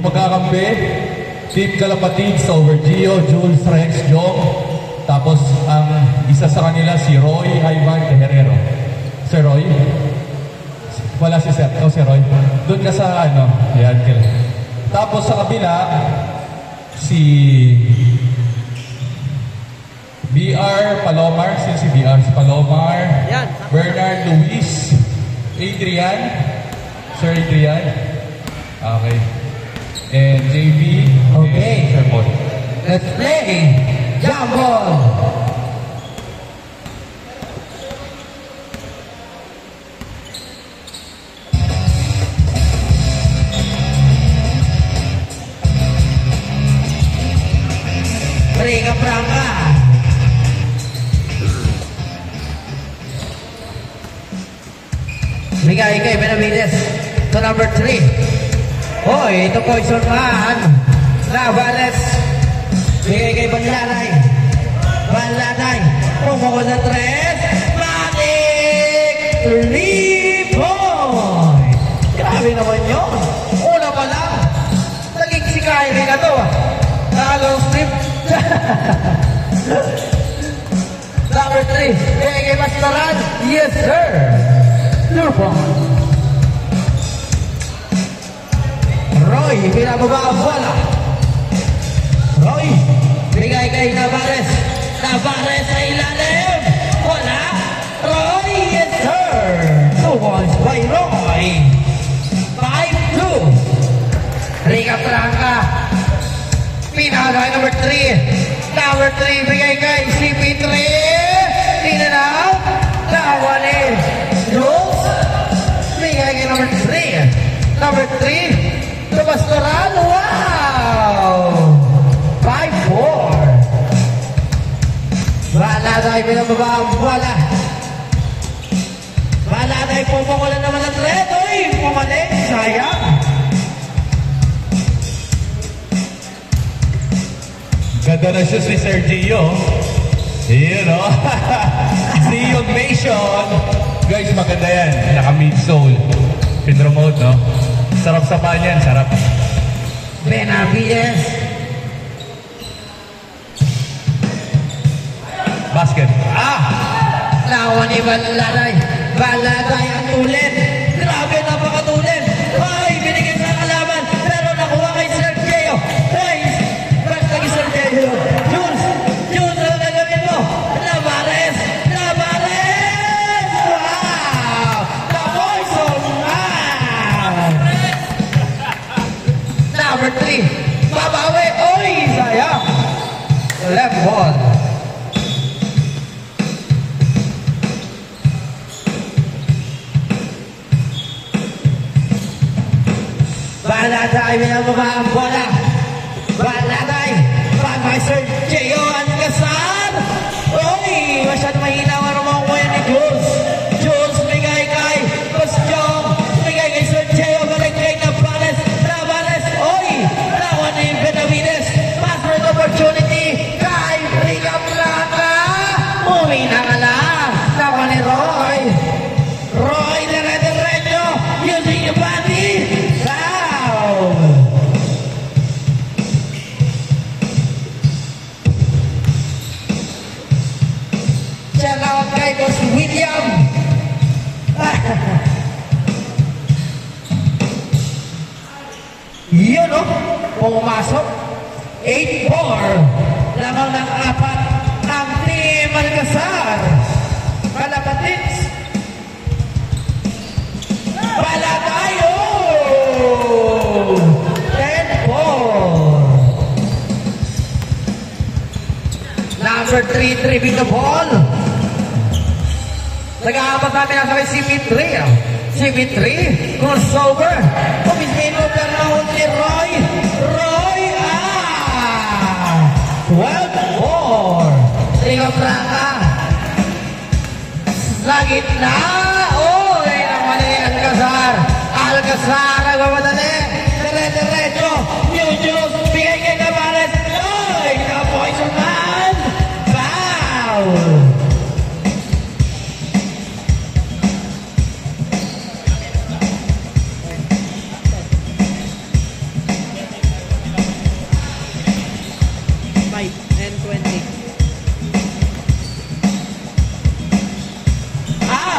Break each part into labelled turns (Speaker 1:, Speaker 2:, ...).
Speaker 1: Yung magkakampi, Team Kalapatids over Gio, Jules, Rex, Jong. Tapos ang isa sa kanila si Roy Ivan Herrero. Sir Roy? Wala si Sir. Oh, si Roy. Doon ka sa ano. Yan. Tapos sa kabila, si BR Palomar. Si BR si Palomar.
Speaker 2: Yan.
Speaker 1: Bernard Luis. Adrian. Sir Adrian. Okay. And JB.
Speaker 2: Okay.
Speaker 1: Sir Paul.
Speaker 2: Let's play jump ball. Riga Franca. Bigay kay Benavides to number 3. Hoy, ito Poison Man. Navales. Bigay kay Banlanay. Banlanay. Pumukol na 3. Manik! 3 points. Grabe naman yun. Una pa lang. Naging si Kylie na to. Nakalong strip. Number 3. Bigay kay Pastoral. Yes, sir. 2 points. Roy, pinababa ang bola. Roy, bigay kay Navares. Navares sa ilalim. Wala. Roy, yes sir. 2 points by Roy. 5-2. Riga Franca. Pinagay number 3. Number 3, bigay kay CP3. Tingnan out. Nawali. Jules. Bigay kay number 3. Number 3. Pastoral, wow! 5-4. Wala tayo pinababa ang bola. Wala tayo pumukulan naman ang red. Uy, pumalik. Sayang.
Speaker 1: Ganda na siya si Sir Gio. Yun, no? Gio Nation. Guys, maganda yan. Naka-mid-soul. Pin-remote, no? Sarap sa paan yan, sarap.
Speaker 2: Benavides.
Speaker 1: Basket.
Speaker 2: Lawan ni Baladay. Baladay ang tulin. Grabe, napakatulin. Ay, binigyan sa kalaban. Pero nakuha kay Sergio. Ay, crush lagi Sergio. Jules, ano nagawin mo? Navares. Wow! The Poison Man. Number 3. Babawi. Oy, sayang. Left ball. Baladay, binababa ang bola. Baladay. Pag-by Sergio Alcazar. Oy, masyado mahina ang arumang kuya ni Jules. Jules, bigay kay Costyong. Bigay kay Sergio. Balik kay Navales. Oy, nakuha ni Benavides. Password opportunity kay Riga Blanca. Umina ka lang. Nakuha ni Roy. Roy, dire-diretso. Using your body. Shout out kay Boss William. Yun o, pumasok. 8-4. Lamang ng 4 ang Team Alcazar. Kalapatids. Pala tayo. 10-4. Number 3, tripping the ball. Nag-aapat namin nasa kay CP3. CP3, crossover. Pumismin mo pero nahon si Roy. 12-4. Riga Franca. Sa gitna. Oh, ay naman ni Alcazar. Alcazar, nagmamadali. Dire-diretso. Jules, bigay kay Navales. Oy, na-Poison Man. Foul.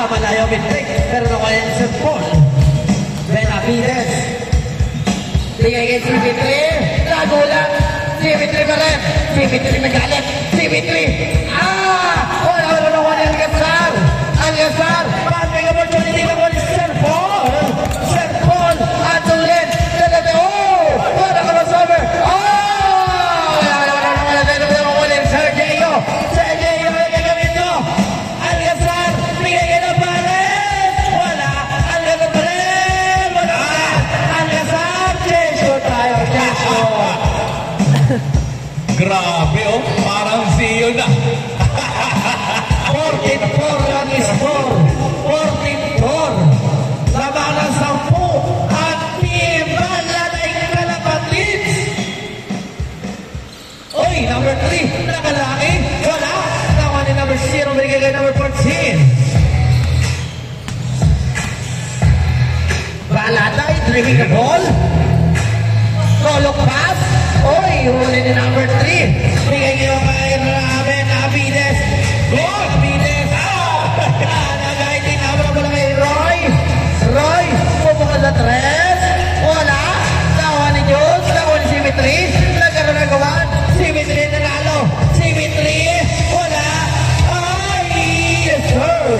Speaker 2: Malayo mid-break. Pero nakuha niya si Paul. Benavides. Bigay kay CB3. Nagulang. CB3 pa rin. CB3 nagalit. CB3. Wala nakuha niya Alcazar. Alcazar. Passing opportunity na po ni Sir Paul. Sir Paul. At ulit. Wala ka crossover. Sir Gio. Sir Gio ay gagamit mo. Alcazar. Bigay ka ng Pares. Wala. Alcazar pa rin. Wala. Alcazar. Chesko tayo. Chesko.
Speaker 1: Grabe oh, parang siyo na.
Speaker 2: 14-4 ang score. 14-4. Laban ng 10. At Pibala na Kalapatids. Oy, number 3. Nakalaki. Wala. Nakuha ni number 0. Bigay kay number 14. Balatay. Driving the ball. Rolong pass. Oy, huli ni number 3. Bigay kayo kay Benavides. Good, Benavides. Nag-aiting abra pala kay Roy. Roy, pupunta sa 3. Wala. Nakuha ni Jules. Nakuha ni CB3. Nagkaroon na gawan. CB3 nanalo. CB3. Wala. Ay, yes sir.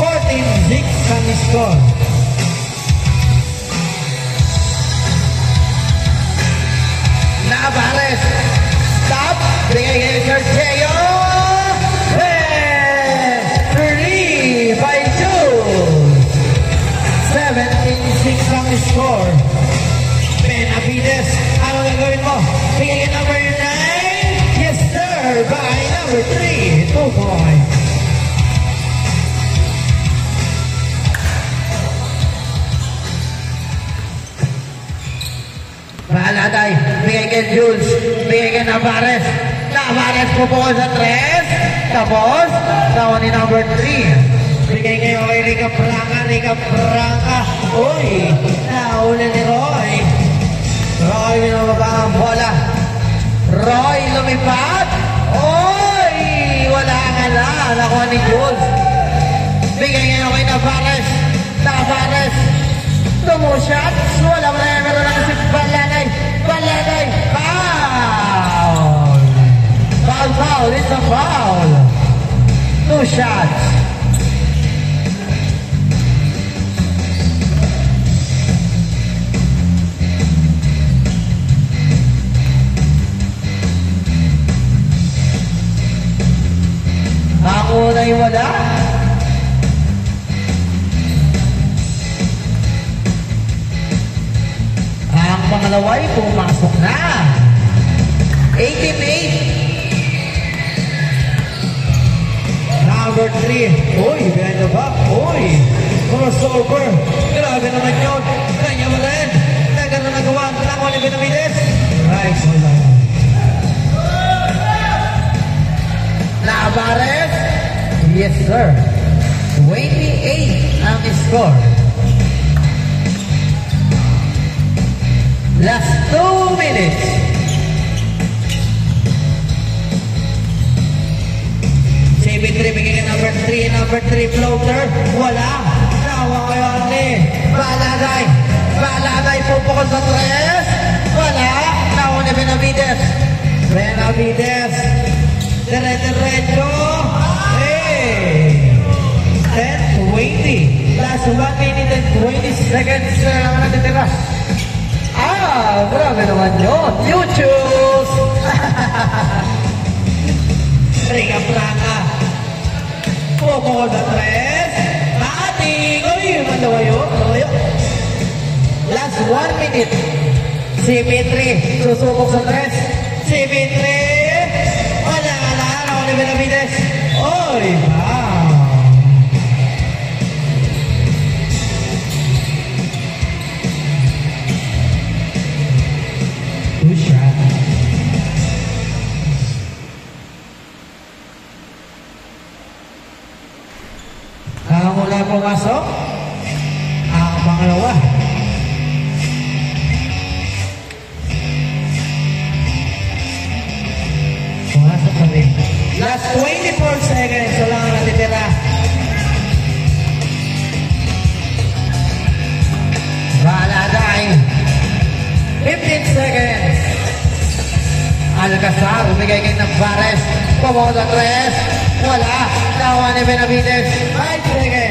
Speaker 2: 14-6 ang score. Navares. Stop. Bigay kay Sergio. 3 by 2. 17-6 ang score. Benavides. Ano gagawin mo? Bigay kay number 9. Yes sir. By number 3. 2 points. Balatay, bigay kay Jules, bigay kay Navares. Navares pupuko sa 3. Tapos, nakuha ni number 3. Bigay kayo kay Rica Pranga, Rica Pranga. Uy, nauna ni Roy. Roy, minababa ang bola. Roy, lumipad. Uy, wala nga na. Nakuha ni Jules. Bigay kayo kay Navares. Navares. Tumo shots. Wala mo na meron lang si Balanay. Balanay. Foul. Foul, foul. It's a foul. 2 shots. Ang una'y wala. Ang pangalawa'y pumasok na. 18-8. Number 3. Uy, behind the back. Uy, crossover. Grabe naman yun. Kanya mo rin. Nagano nagawa. Nakuha ni Benavides. Right, wala. Navares. Yes, sir. 28 ang score. Last 2 minutes. CB3 bigay ka number 3. Number 3 floater. Wala. Nawa kayo ni Balatay. Balatay pupukol sa 3. Wala. Nawa ni Benavides. Benavides. Dire-diretso. Hey. 10-20. Last 1 minute and 20 seconds na naman natitira. Grabe naman yun. YouTube! Rica Pranga. Pupo na 3. Ating! Uy, malawayo. Last 1 minute. CB3. Susubok sa 3. CB3. Wala na. Ako ni Benavides. Uy, wow. Mula pumasok ang pangalawa. Pumasok kami. Last 24 seconds. Alcazar, bigay kay Navares, pamoda 3, wala, nakuha ni Benavides, ay, bigay